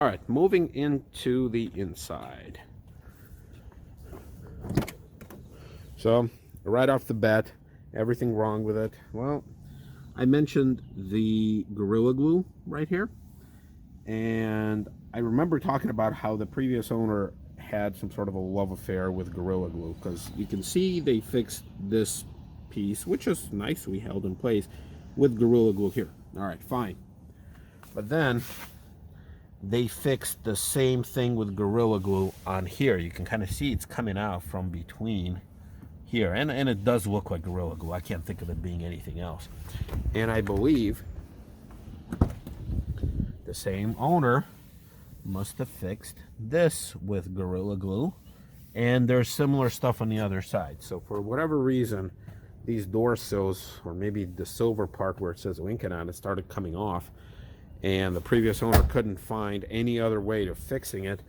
All right, moving into the inside. So, right off the bat, everything wrong with it. Well, I mentioned the Gorilla Glue right here. And I remember talking about how the previous owner had some sort of a love affair with Gorilla Glue, because you can see they fixed this piece, which is nicely held in place, with Gorilla Glue here. All right, fine. But then they fixed the same thing with Gorilla Glue on here. You can kind of see it's coming out from between here, and it does look like Gorilla Glue. I can't think of it being anything else. And I believe the same owner must have fixed this with Gorilla Glue, and there's similar stuff on the other side. So for whatever reason, these door sills, or maybe the silver part where it says Lincoln on it, started coming off, and the previous owner couldn't find any other way to fixing it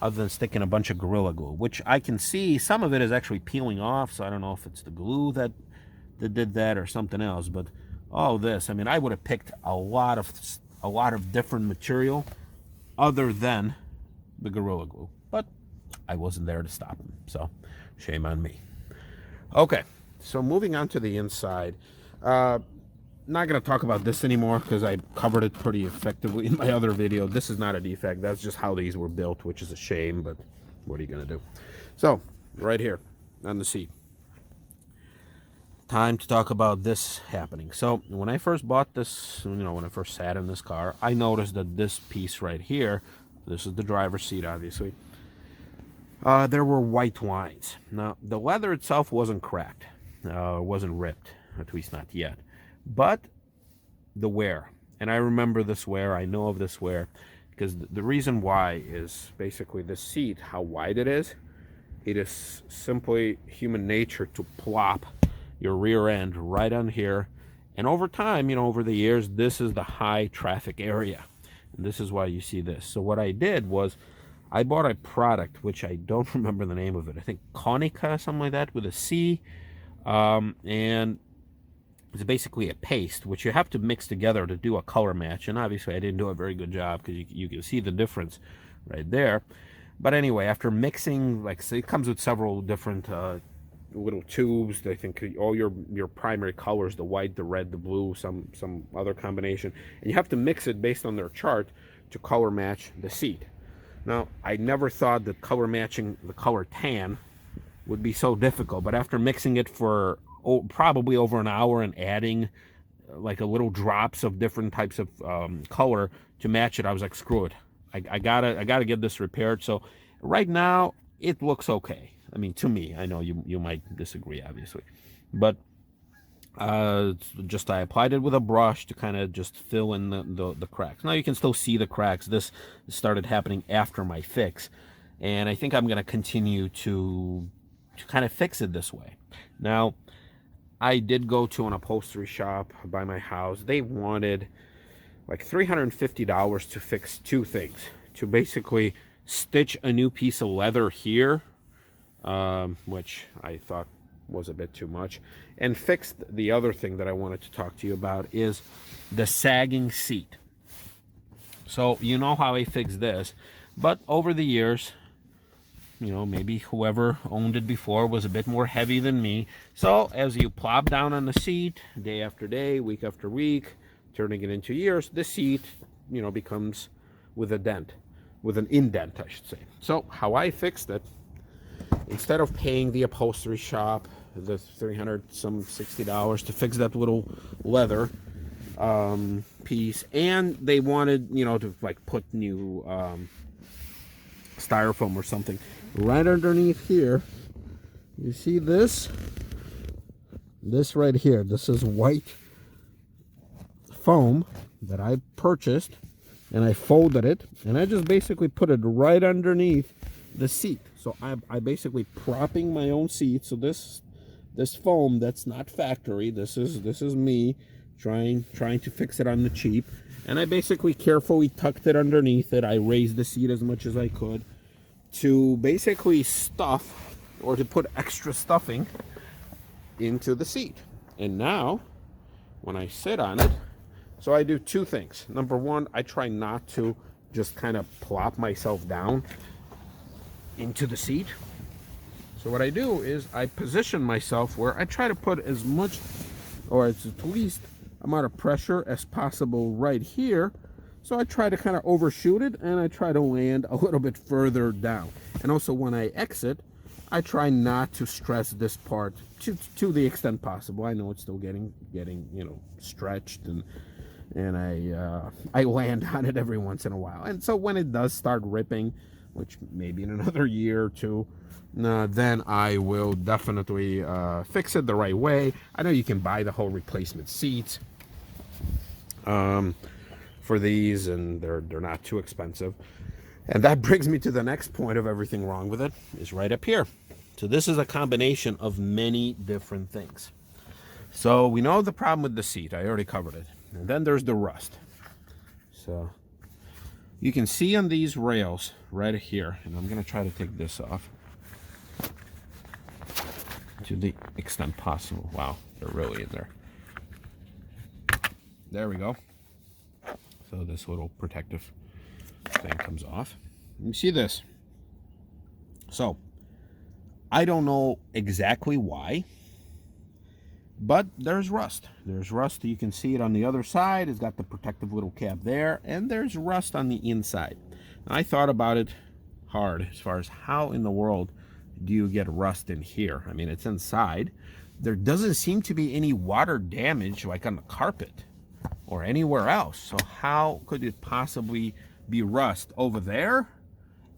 other than sticking a bunch of Gorilla Glue, which I can see some of it is actually peeling off. So I don't know if it's the glue that did that or something else. But all this, I mean, I would have picked a lot of different material other than the Gorilla Glue, but I wasn't there to stop him, so shame on me. Okay, so moving on to the inside. Not going to talk about this anymore because I covered it pretty effectively in my other video. This is not a defect. That's just how these were built, which is a shame, but what are you going to do? So, right here on the seat. Time to talk about this happening. So, when I first bought this, when I first sat in this car, I noticed that this piece right here, this is the driver's seat, obviously, there were white lines. Now, the leather itself wasn't cracked, wasn't ripped, at least not yet. But the wear, and I remember this wear, I know of this wear, because the reason why is basically the seat, how wide it is simply human nature to plop your rear end right on here. And over time, over the years, this is the high traffic area. And this is why you see this. So what I did was I bought a product, which I don't remember the name of it. I think Konica, something like that, with a C. And it's basically a paste, which you have to mix together to do a color match. And obviously I didn't do a very good job because you can see the difference right there. But anyway, after mixing, like, so it comes with several different little tubes. I think all your primary colors, the white, the red, the blue, some other combination. And you have to mix it based on their chart to color match the seat. Now, I never thought that color matching the color tan would be so difficult. But after mixing it for probably over an hour and adding like a little drops of different types of color to match it, I was like, screw it. I gotta get this repaired. So right now it looks okay. I mean, to me, I know you might disagree, obviously, but just I applied it with a brush to kind of just fill in the cracks. Now you can still see the cracks. This started happening after my fix, and I think I'm gonna continue to kind of fix it this way. Now, I did go to an upholstery shop by my house. They wanted like $350 to fix two things. To basically stitch a new piece of leather here, which I thought was a bit too much, and fix the other thing that I wanted to talk to you about is the sagging seat. So you know how I fixed this, but over the years, maybe whoever owned it before was a bit more heavy than me. So as you plop down on the seat, day after day, week after week, turning it into years, the seat, becomes with a dent, with an indent, I should say. So how I fixed it, instead of paying the upholstery shop the $360 to fix that little leather piece, and they wanted, to like put new styrofoam or something, right underneath here, you see this right here, this is white foam that I purchased, and I folded it, and I just basically put it right underneath the seat. So I basically propping my own seat. So this foam, that's not factory, this is me trying to fix it on the cheap, and I basically carefully tucked it underneath it. I raised the seat as much as I could to basically stuff, or to put extra stuffing into the seat. And now when I sit on it, so I do two things. Number one, I try not to just kind of plop myself down into the seat. So what I do is I position myself where I try to put as much, or as at least amount of pressure as possible right here. So I try to kind of overshoot it, and I try to land a little bit further down. And also when I exit, I try not to stress this part to the extent possible. I know it's still getting you know, stretched, and I land on it every once in a while. And so when it does start ripping, which maybe in another year or two, then I will definitely fix it the right way. I know you can buy the whole replacement seat for these, and they're not too expensive. And that brings me to the next point of everything wrong with it, is right up here. So this is a combination of many different things. So we know the problem with the seat. I already covered it. And then there's the rust. So you can see on these rails right here, and I'm going to try to take this off to the extent possible. Wow, they're really in there. There we go. So this little protective thing comes off. You see this. So I don't know exactly why, but there's rust. There's rust. You can see it on the other side. It's got the protective little cap there, and there's rust on the inside. And I thought about it hard as far as how in the world do you get rust in here? I mean, it's inside. There doesn't seem to be any water damage like on the carpet or anywhere else. So how could it possibly be rust over there?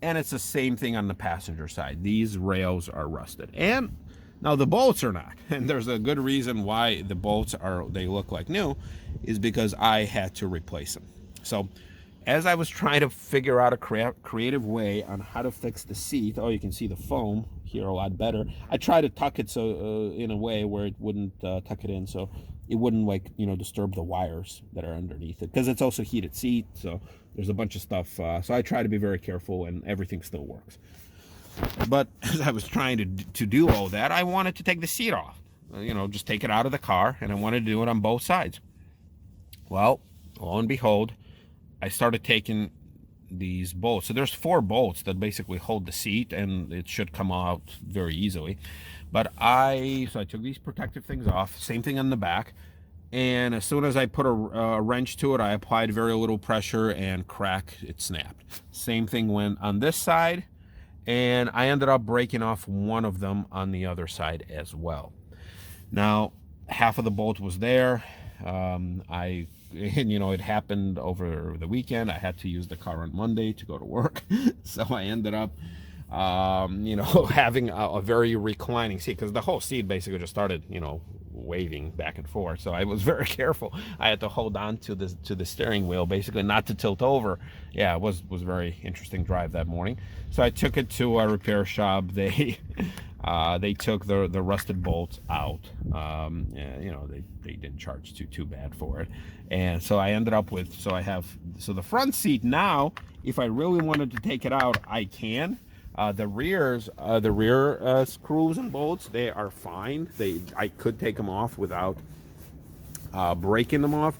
And it's the same thing on the passenger side. These rails are rusted. And now the bolts are not. And there's a good reason why the bolts they look like new, is because I had to replace them. So as I was trying to figure out a creative way on how to fix the seat, oh, you can see the foam here a lot better. I tried to tuck it so in a way where it wouldn't tuck it in, so it wouldn't, like, you know, disturb the wires that are underneath it, because it's also heated seat, so there's a bunch of stuff. So I try to be very careful, and everything still works. But as I was trying to do all that, I wanted to take the seat off, you know, just take it out of the car, and I wanted to do it on both sides. Well, lo and behold, I started taking these bolts. So there's 4 bolts that basically hold the seat, and it should come out very easily. But I took these protective things off, same thing on the back. And as soon as I put a wrench to it, I applied very little pressure, and crack, it snapped. Same thing went on this side, and I ended up breaking off one of them on the other side as well. Now, half of the bolt was there. You know, it happened over the weekend. I had to use the car on Monday to go to work. So I ended up, you know, having a very reclining seat, because the whole seat basically just started, you know, waving back and forth. So I was very careful. I had to hold on to the steering wheel, basically not to tilt over. Yeah, it was very interesting drive that morning. So I took it to a repair shop. They took the rusted bolts out. You know, they didn't charge too bad for it. And so I ended up with, so the front seat now, if I really wanted to take it out, I can. The rear screws and bolts, they are fine. I could take them off without breaking them off.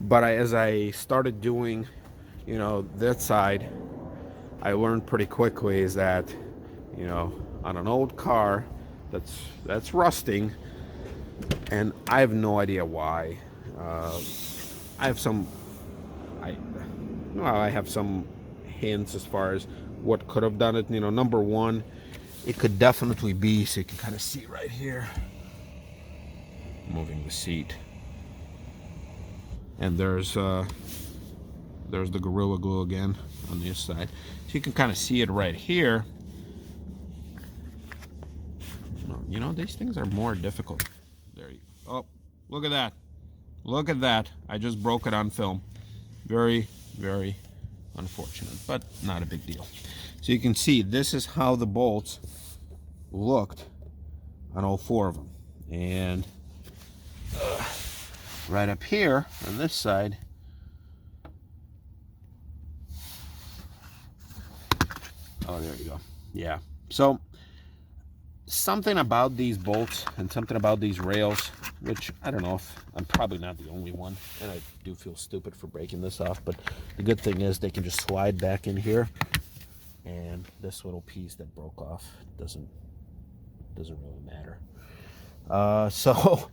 But as I started doing, you know, that side, I learned pretty quickly is that, you know, on an old car that's rusting, and I have no idea why. I have some hints as far as what could have done it. You know, number one, it could definitely be, so you can kind of see right here, moving the seat, and there's the Gorilla Glue again on this side, so you can kind of see it right here. You know, these things are more difficult. There you go. Oh, look at that. Look at that. I just broke it on film. Very, very unfortunate, but not a big deal. So you can see this is how the bolts looked on all 4 of them. And right up here on this side, oh, there you go. Yeah. So something about these bolts and something about these rails which I don't know if I'm probably not the only one, and I do feel stupid for breaking this off, but the good thing is they can just slide back in here, and this little piece that broke off doesn't really matter. So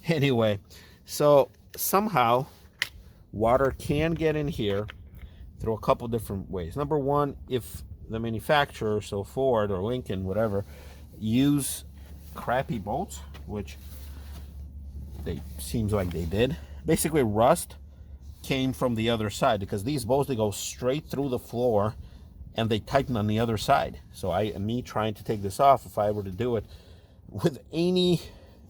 anyway, so somehow water can get in here through a couple different ways. Number one, if the manufacturer, so Ford or Lincoln, whatever, use crappy bolts, which they seems like they did. Basically, rust came from the other side because these bolts, they go straight through the floor and they tighten on the other side. So me trying to take this off, if I were to do it with any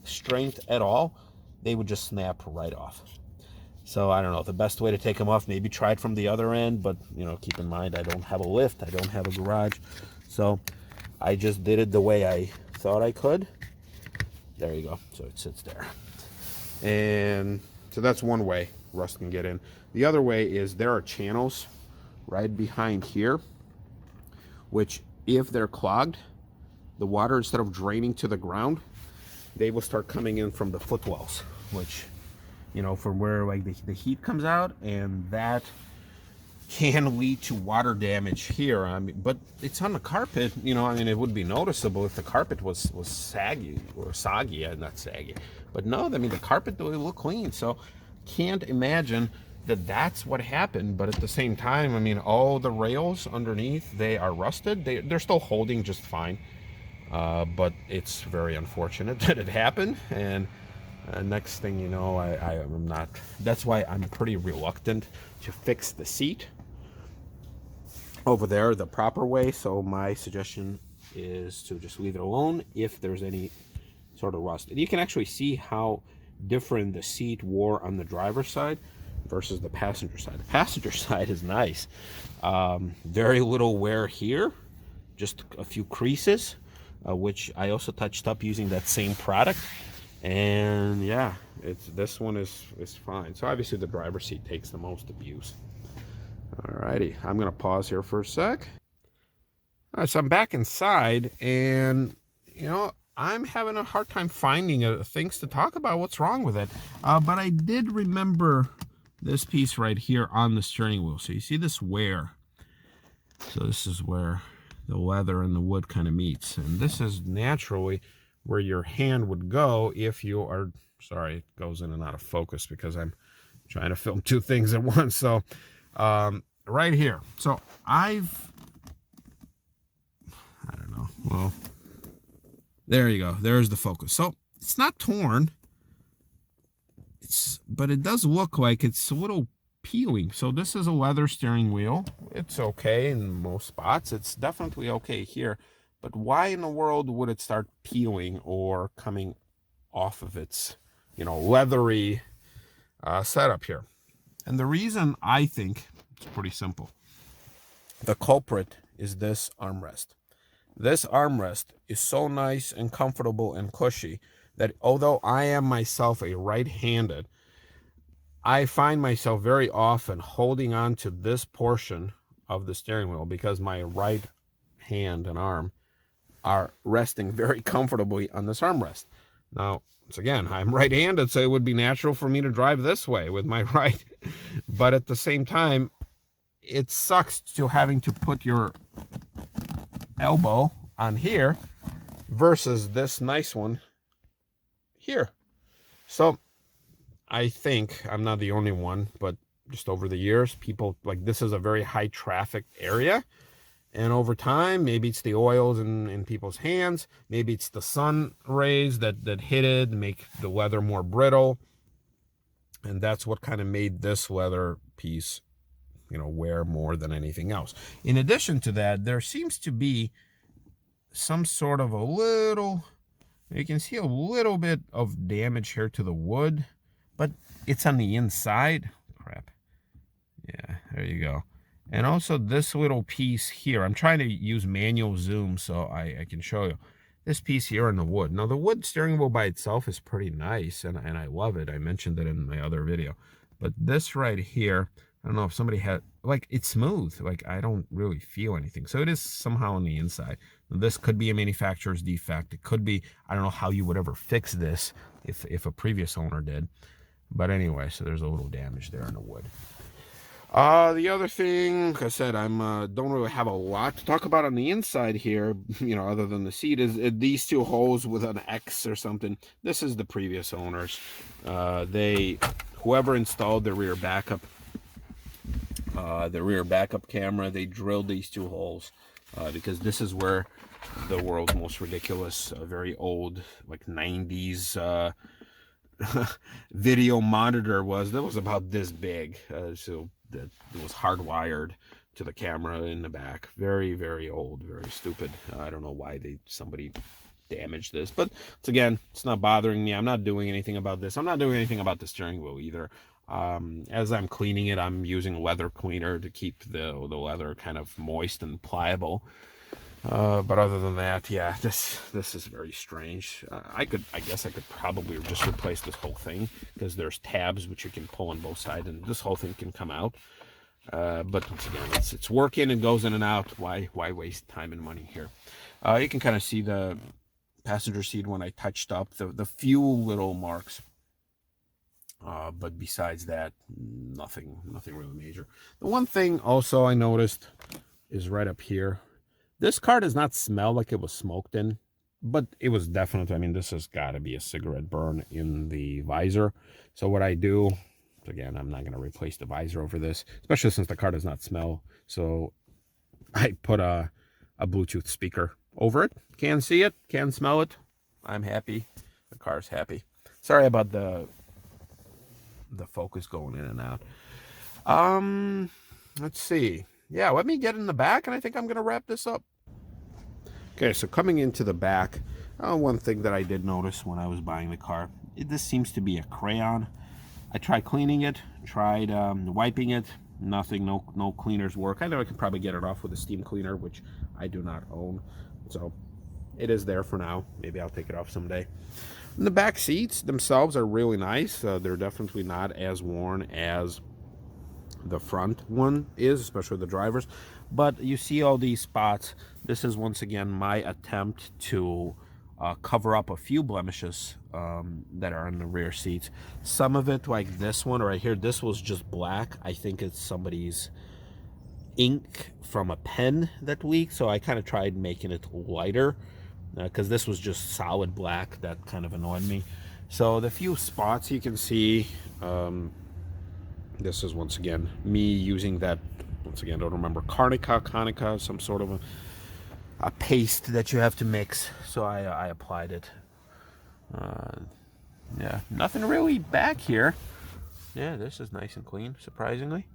strength at all, they would just snap right off. So I don't know, the best way to take them off, maybe try it from the other end, but you know, keep in mind I don't have a lift, I don't have a garage, so I just did it the way I thought I could. There you go. So it sits there, and so that's one way rust can get in. The other way is there are channels right behind here, which if they're clogged, the water, instead of draining to the ground, they will start coming in from the footwells, which, you know, from where like the heat comes out, and that can lead to water damage here. I mean, but it's on the carpet, you know. I mean, it would be noticeable if the carpet was saggy or soggy, not saggy. But no, I mean, the carpet will look clean. So can't imagine that that's what happened. But at the same time, I mean, all the rails underneath, they are rusted. They're still holding just fine. But it's very unfortunate that it happened. And next thing you know, I'm not. That's why I'm pretty reluctant to fix the seat over there the proper way. So my suggestion is to just leave it alone if there's any sort of rust. And you can actually see how different the seat wore on the driver's side versus the passenger side. The passenger side is nice. Very little wear here, just a few creases, which I also touched up using that same product. And yeah, this one is fine. So obviously the driver's seat takes the most abuse. Alrighty, I'm gonna pause here for a sec. All right, so I'm back inside, and you know, I'm having a hard time finding things to talk about. What's wrong with it? But I did remember this piece right here on the steering wheel. So you see this wear. So this is where the leather and the wood kind of meets, and this is naturally where your hand would go if you are, sorry, it goes in and out of focus because I'm trying to film two things at once. So right here. So I don't know. Well, there you go. There's the focus. So it's not torn. But it does look like it's a little peeling. So this is a leather steering wheel. It's okay in most spots. It's definitely okay here. But why in the world would it start peeling or coming off of its, you know, leathery setup here? And the reason, I think, it's pretty simple. The culprit is this armrest. This armrest is so nice and comfortable and cushy that although I am myself a right-handed, I find myself very often holding on to this portion of the steering wheel because my right hand and arm are resting very comfortably on this armrest. Now, once again, I'm right-handed, so it would be natural for me to drive this way with my right. But at the same time, it sucks to having to put your elbow on here versus this nice one here. So I think I'm not the only one, but just over the years, people, like, this is a very high traffic area. And over time, maybe it's the oils in people's hands. Maybe it's the sun rays that hit it and make the leather more brittle. And that's what kind of made this leather piece, you know, wear more than anything else. In addition to that, there seems to be some sort of a little, you can see a little bit of damage here to the wood, but it's on the inside. Crap. Yeah, there you go. And also this little piece here, I'm trying to use manual zoom so I can show you. This piece here in the wood. Now the wood steering wheel by itself is pretty nice, and I love it. I mentioned it in my other video. But this right here, I don't know if somebody had, like, it's smooth. Like, I don't really feel anything. So it is somehow on the inside. This could be a manufacturer's defect. It could be, I don't know how you would ever fix this if a previous owner did. But anyway, so there's a little damage there in the wood. The other thing, like I said, I'm don't really have a lot to talk about on the inside here, you know, other than the seat, is these two holes with an X or something. This is the previous owners. Whoever installed the rear backup camera, they drilled these two holes because this is where the world's most ridiculous, very old, like 90s video monitor was. That was about this big, so that it was hardwired to the camera in the back. Very, very old, very stupid. I don't know why somebody damaged this, but again, it's not bothering me. I'm not doing anything about this. I'm not doing anything about the steering wheel either. As I'm cleaning it, I'm using leather cleaner to keep the leather kind of moist and pliable. But other than that, yeah, this is very strange. I guess I could probably just replace this whole thing, because there's tabs which you can pull on both sides, and this whole thing can come out. But once again, it's working and goes in and out. Why waste time and money here? You can kind of see the passenger seat when I touched up the few little marks. But besides that, nothing really major. The one thing also I noticed is right up here. This car does not smell like it was smoked in, but it was definitely, I mean, this has got to be a cigarette burn in the visor. So what I do, again, I'm not going to replace the visor over this, especially since the car does not smell. So I put a Bluetooth speaker over it. Can see it, can smell it. I'm happy. The car's happy. Sorry about the focus going in and out. Let's see. Yeah, let me get in the back, and I think I'm going to wrap this up. Okay, so coming into the back, one thing that I did notice when I was buying the car, this seems to be a crayon. I tried cleaning it, tried wiping it, nothing, no cleaners work. I know I could probably get it off with a steam cleaner, which I do not own. So it is there for now. Maybe I'll take it off someday. And the back seats themselves are really nice. They're definitely not as worn as the front one is, especially the driver's. But you see all these spots. This is once again my attempt to cover up a few blemishes that are in the rear seats. Some of it, like this one right here, this was just black. I think it's somebody's ink from a pen that leaked, so I kind of tried making it lighter because this was just solid black. That kind of annoyed me. So the few spots you can see, this is once again me using that, once again, I don't remember, Carnica, some sort of a paste that you have to mix. So I applied it. Yeah, nothing really back here. Yeah, this is nice and clean, surprisingly.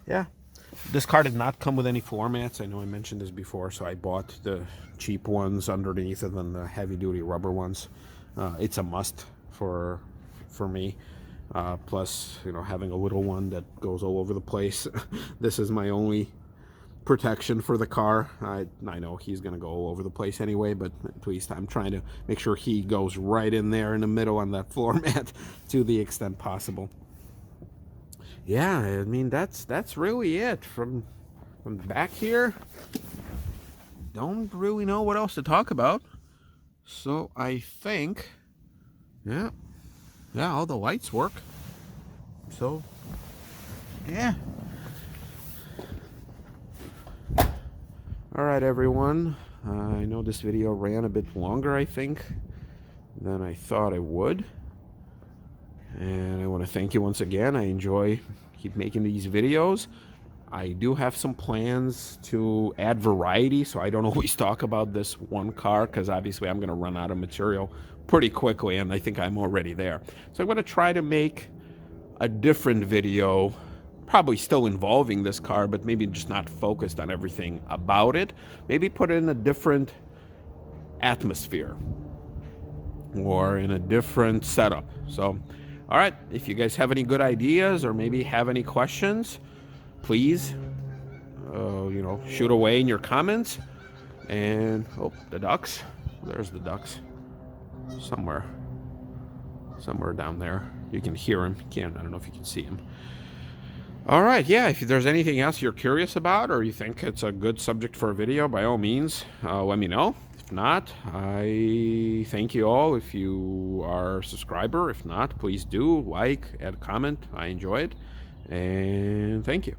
Yeah, this car did not come with any floor mats. I know I mentioned this before, so I bought the cheap ones underneath and then the heavy-duty rubber ones. It's a must for me. Plus, you know, having a little one that goes all over the place. This is my only protection for the car. I know he's going to go all over the place anyway, but at least I'm trying to make sure he goes right in there in the middle on that floor mat to the extent possible. Yeah, I mean, that's really it. From back here, don't really know what else to talk about. So I think, yeah, all the lights work. So, yeah. All right, everyone. I know this video ran a bit longer, I think, than I thought it would. And I want to thank you once again. I keep making these videos. I do have some plans to add variety, so I don't always talk about this one car, because obviously I'm going to run out of material pretty quickly, and I think I'm already there. So I'm going to try to make a different video, probably still involving this car, but maybe just not focused on everything about it. Maybe put it in a different atmosphere or in a different setup. So, all right, if you guys have any good ideas or maybe have any questions, please, shoot away in your comments. And, oh, the ducks. There's the ducks. Somewhere down there. You can hear him. I don't know if you can see him. All right, yeah, if there's anything else you're curious about or you think it's a good subject for a video, by all means, let me know. If not, I thank you all. If you are a subscriber, if not, please do like, add a comment. I enjoy it. And thank you.